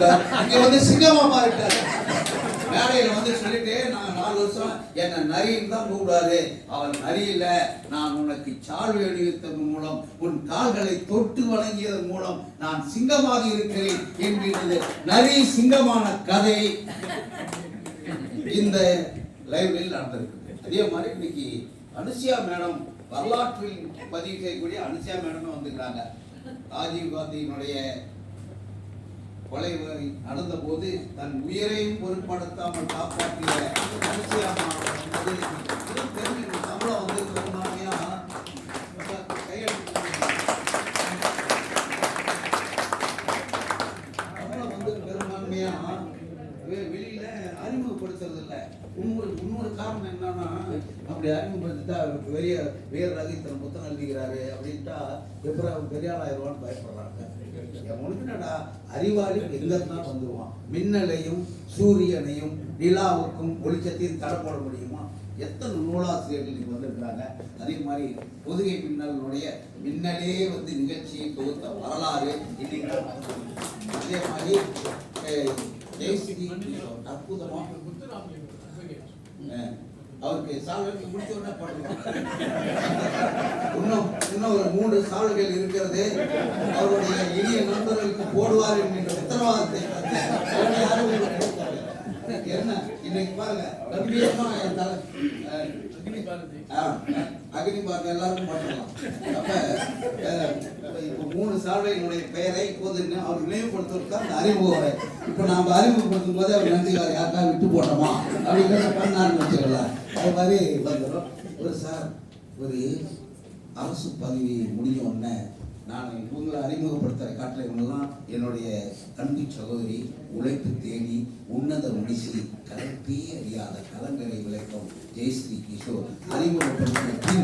இருந்தார், இங்க வந்து சிங்கமா மாறிட்டார். மேடையில வந்து சொல்லிட்டு நாங்க 4 வருஷம் என்ன நரின்னு தான் கூப்பிடாரு, அவன் நரி இல்ல, நான் உனக்கு சால்வை அணிவித்ததன் மூலம் உன் கால்களை தொட்டு வணங்கியதன் மூலம் நான் சிங்கமாக இருக்கிறேன் என்கிறது நரி சிங்கமான கதை இந்த லைவ்ல நடந்திருக்கு. அதே மாதிரி இன்னைக்கு அனுசியா மேடம், வரலாற்றில் பதிவு செய்யக்கூடிய அனுசியா மேடமே வந்துக்கிறாங்க. ராஜீவ் காந்தியினுடைய கொலை நடந்த போது தன் உயிரையும் பொருட்படுத்தாமல் காப்பாற்றிய அனுசியா சம்பளம் வந்து பெரும்பான்மையா வெளியில அறிமுகப்படுத்துறது இல்லை. இன்னொரு காரணம் என்னன்னா, அப்படி அறிமுகப்படுத்திட்டா வேறு ரகத்தன் புத்தகம் எழுதிக்கிறாரு அப்படின்ட்டா எப்பறம் பெரிய ஆளாயிருவான்னு பயப்படுறாங்க. உனக்குனடா அறிவாளி எங்க இருந்தாலும் வந்துருவான். மின்னலையும் சூரியனையும் நிலாவுக்கும் வெளிச்சத்தையும் தடை போட முடியுமா? எத்தனை நூலாசிரியர்கள் இன்னைக்கு வந்திருக்கிறாங்க. அதே மாதிரி பொதுகை மின்னலுடைய மின்னலே வந்து நிகழ்ச்சியை தொகுத்த வரலாறு இன்னைக்கு. அதே மாதிரி அற்புதமா அவருக்கு சால்வை முடிச்ச உடனே பாடுவாங்க. இன்னும் ஒரு 3 சால்வைகள் இருக்கிறது. அவருடைய இனிய நண்பர்களுக்கு போடுவார் என்கின்ற உத்தரவாதத்தை என்ன இன்னைக்கு பாருங்க, கம்பீரமா அக்னி பாருங்க எல்லாருக்கும் பாட்டுக்கலாம். அப்ப இப்போ 3 சால்வைகளுடைய பெயரை இப்போது அவர் நினைவுபடுத்துவதற்கு அந்த அறிமுகம். இப்ப நாம அறிமுகப்படுத்தும் போது அவர் நன்றிகார் யாருக்கா விட்டு போட்டோமா அப்படிங்கிறத பண்ண ஆரம்பிச்சிடலாம். அது மாதிரி வந்துடும். ஒரு அரசு பதவி முடிஞ்ச உடனே நான் இவங்களை அறிமுகப்படுத்துகிற காட்டில் இவங்கெல்லாம் என்னுடைய அன்பு சகோதரி, உழைப்பு தேடி உன்னத மனுஷி, கலப்பே அறியாத கலங்கரை விளக்கம் ஜெயஸ்ரீ கிஷோர் அறிமுகப்படுத்தின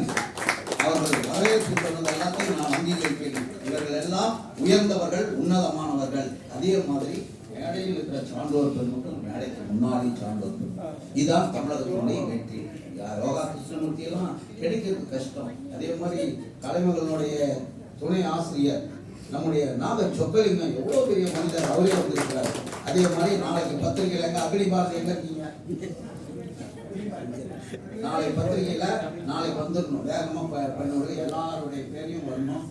அவர்கள் வரவேற்பு சொன்னது எல்லாத்தையும் நான் அங்கீகரிக்கிறேன். இவர்கள் எல்லாம் உயர்ந்தவர்கள், உன்னதமானவர்கள். அதே மாதிரி மேடையில் இருக்கிற சான்றோர் பெருமக்கள் மேடைக்கு முன்னாடி சான்றோர் பெருமக்கள். இதுதான் தமிழகத்தினுடைய வெற்றி. யோகா கிருஷ்ணமூர்த்தி எல்லாம் கிடைக்கிறது கஷ்டம். அதே மாதிரி கலைமகளுடைய துணை ஆசிரியர் நம்முடைய நாக சொக்கலிங்கம் எவ்வளவு பெரிய மனிதர், அவரே வந்திருக்கிறார். அதே மாதிரி நாளைக்கு பத்திரிகையில் எங்க அக்னி பாரதி எங்க இருக்கீங்க? நாளை பத்திரிகையில நாளைக்கு வந்துடணும். வேகமா பண்ணுவது எல்லாருடைய பேரையும் வரணும்.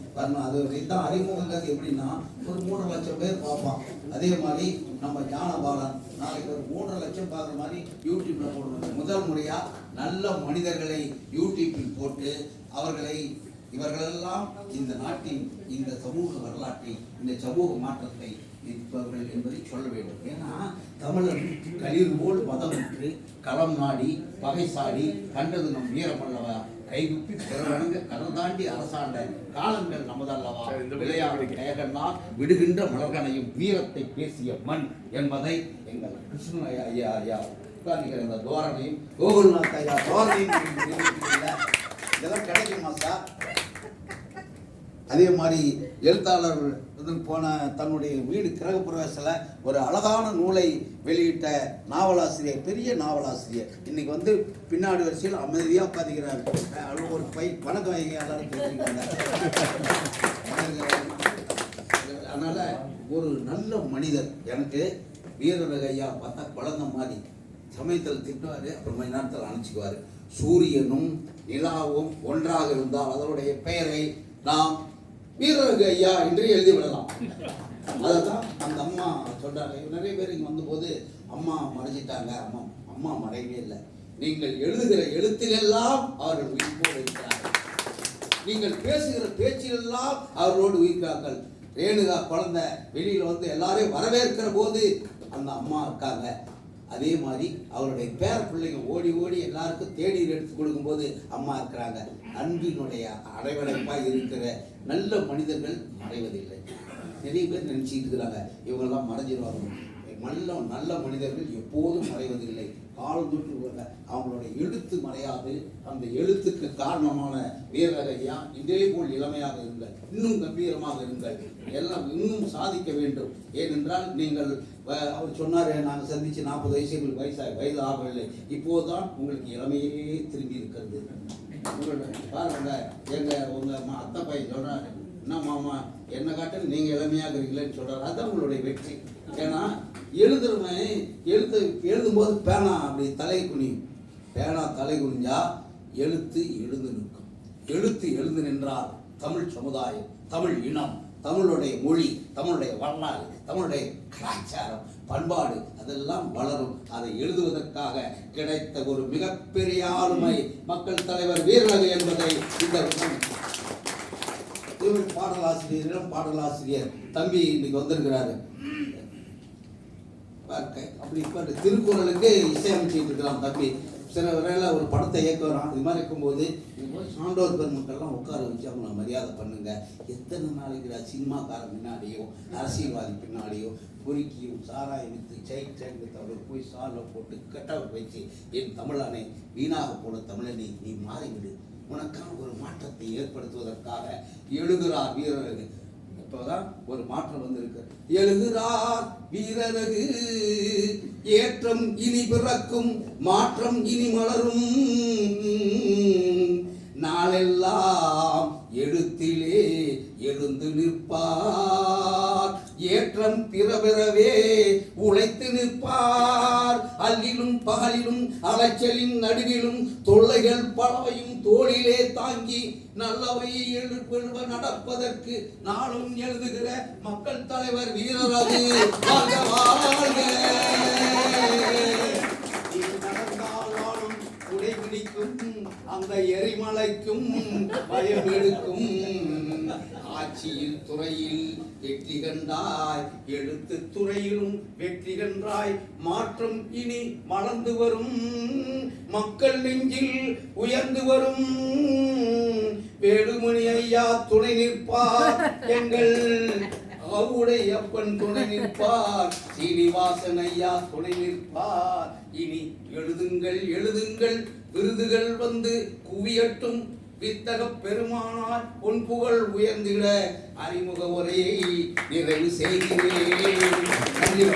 அது இதுதான் அறிமுகங்கிறது. எப்படின்னா ஒரு 3 லட்சம் பேர் பார்ப்பான். அதே மாதிரி நம்ம ஞானபாலன் நாளைக்கு ஒரு 3 லட்சம் பார்க்குற மாதிரி யூடியூப்ல போடுவாங்க. முதல் முறையா நல்ல மனிதர்களை யூடியூப்பில் போட்டு இவர்களெல்லாம் இந்த நாட்டின் இந்த சமூக வரலாற்றை, இந்த சமூக மாற்றத்தை இருப்பவர்கள் என்பதை சொல்ல வேண்டும். ஏன்னா தமிழன் களிர் போல் மதமுற்று களம் நாடி பகை சாடி கண்டது நம் வீரமல்லவா, கைகுப்பி பிறவணங்க கடல் தாண்டி அரசாண்ட காலங்கள் நமதல்லவா, விளையாடு கேகன்னா விடுகின்ற மலர்கனையும் வீரத்தை பேசிய மண் என்பதை எங்கள் கிருஷ்ண ஐயா உட்கார்ந்துக்கிற இந்த தோரணையும் கோகுல்நாத் ஐயா தோரணையும் இதெல்லாம் கிடைக்குமா சார்? அதே மாதிரி எழுத்தாளர் போன தன்னுடைய வீடு கிரகப்பிரவேசத்தில் ஒரு அழகான நூலை வெளியிட்ட நாவலாசிரியர், பெரிய நாவலாசிரியர் இன்னைக்கு வந்து பின்னாடி வரிசையில் அமைதியாக உட்காந்துக்கிறார். ஒரு வணக்கம் எல்லாரும் கேட்டுக்கிறாங்க. அதனால ஒரு நல்ல மனிதர். எனக்கு வீரரக ஐயா பார்த்தா குழந்தை மாதிரி சமயத்தில் திட்டுவார், அப்புறம் கொஞ்ச நேரத்தில் அனுப்பிச்சுக்குவார். சூரியனும் நிலாவும் ஒன்றாக இருந்தால் அதனுடைய பெயரை நாம் வீரரக ஐயா என்று எழுதிவிடலாம். அதான் அந்த அம்மா சொல்றாங்க. நிறைய பேர் இங்கே வந்தபோது அம்மா மறைஞ்சிட்டாங்க. அம்மா மறையவே இல்லை. நீங்கள் எழுதுகிற எழுத்திலெல்லாம் அவர்கள் உயிர்ப்போடு இருக்கிறார்கள். நீங்கள் பேசுகிற பேச்சிலெல்லாம் அவர்களோடு உயிர்க்கிறார்கள். ரேணுகா குழந்தை வெளியில் வந்து எல்லாரையும் வரவேற்கிற போது அந்த அம்மா இருக்காங்க. அதே மாதிரி அவருடைய பேர பிள்ளைங்க ஓடி ஓடி எல்லாருக்கும் தேநீர் எடுத்து கொடுக்கும்போது அம்மா இருக்கிறாங்க. அன்பினுடைய அடைவடைப்பாக இருக்கிற நல்ல மனிதர்கள் மறைவதில்லை. நிறைய பேர் நினைச்சிட்டு இருக்கிறாங்க இவங்கெல்லாம் மறைஞ்சிருவாங்க. நல்ல மனிதர்கள் எப்போதும் மறைவதில்லை. காலம் தொட்டு அவங்களுடைய எழுத்து மறையாது. அந்த எழுத்துக்கு காரணமான வீரரையா இதே போல் இளமையாக இருங்கள், இன்னும் கம்பீரமாக இருங்கள், எல்லாம் இன்னும் சாதிக்க வேண்டும். ஏனென்றால் நீங்கள் அவர் சொன்னார், நாங்கள் சந்திச்சு 40 வயசு எங்களுக்கு வயது ஆகவில்லை. இப்போதுதான் உங்களுக்கு இளமையே திரும்பி இருக்கிறது. பாருங்க, உங்க அத்தை பையன் சொல்றாரு, என்ன மாமா என்ன காட்டில் நீங்க இளமையாக இருக்கீங்களேன்னு சொல்றாரு. அதுதான் உங்களுடைய வெற்றி. ஏன்னா எழுதுறவன் எழுதும்போது பேனா அப்படி தலை குனியும். பேனா தலை குனிஞ்சா எழுத்து எழுந்து நிற்கும். எழுத்து எழுந்து நின்றால் தமிழ் சமுதாயம், தமிழ் இனம், தமிழுடைய மொழி, தமிழுடைய வரலாறு, தமிழுடைய கலாச்சாரம், பண்பாடு அதெல்லாம் வளரும். அதை எழுதுவதற்காக கிடைத்த ஒரு மிகப்பெரிய ஆளுமை மக்கள் தலைவர் வீரராக என்பதை இந்த பாடலாசிரியர் தம்பி இன்னைக்கு வந்திருக்கிறாரு. அப்படி இப்போ திருக்குறளுக்கு இசையமைச்சிட்டு இருக்கிறான் தம்பி. சில வரையில் ஒரு படத்தை இயக்குறான். இது மாதிரி இருக்கும்போது சான்றோர் பெருமக்கள்லாம் உட்கார வச்சு அவங்கள மரியாதை பண்ணுங்க. எத்தனை நாளைக்கு சினிமாக்காரன் பின்னாடியோ அரசியல்வாதி பின்னாடியோ பொறுக்கியும் சாராயம் வித்து அவர் போய் சாலில் போட்டு கட்டவர் வச்சு என் தமிழனை வீணாக போன தமிழனை நீ மாறிவிடு, உனக்கான ஒரு மாற்றத்தை ஏற்படுத்துவதற்காக எழுதுகிறார் வீரரகு. இப்போதான் ஒரு மாற்றம் வந்திருக்கு. எழுதுகிறார் வீரரகு, ஏற்றம் இனி பிறக்கும், மாற்றம் இனி மலரும், நாளெல்லாம் எழுத்திலே எழுந்து நிற்பார், ஏற்றம் பிறவே உழைத்து நிற்பார், அல்லிலும் பகலிலும் அலைச்சலின் நடுவிலும் தொல்லைகள் பலவையும் தோளிலே தாங்கி நல்லவையை எழுப்ப நடப்பதற்கு நாளும் எழுதுகிற மக்கள் தலைவர் வீரரகு வாழ்க வாழ்க. பிடிக்கும் அந்த எரிமலைக்கும் பயம் எடுக்கும், ஆட்சியில் துறையில் வெற்றி கண்டாய், எழுத்து துறையிலும் வெற்றி கண்டாய், மாற்றம் இனி மலர்ந்து வரும், மக்கள் நெஞ்சில் உயர்ந்து வரும், வேலுமணி ஐயா துணை நிற்பார், எங்கள் அவருடைய அப்பன் துணை நிற்பார், சீனிவாசன் ஐயா துணை நிற்பார். இனி எழுதுங்கள் எழுதுங்கள், விருதுகள் வந்து குவியட்டும், வித்தக பெருமானார் பொன் புகழ் உயர்ந்திட அறிமுக உரையை நிறைவு செய்கிறேன். நன்றி.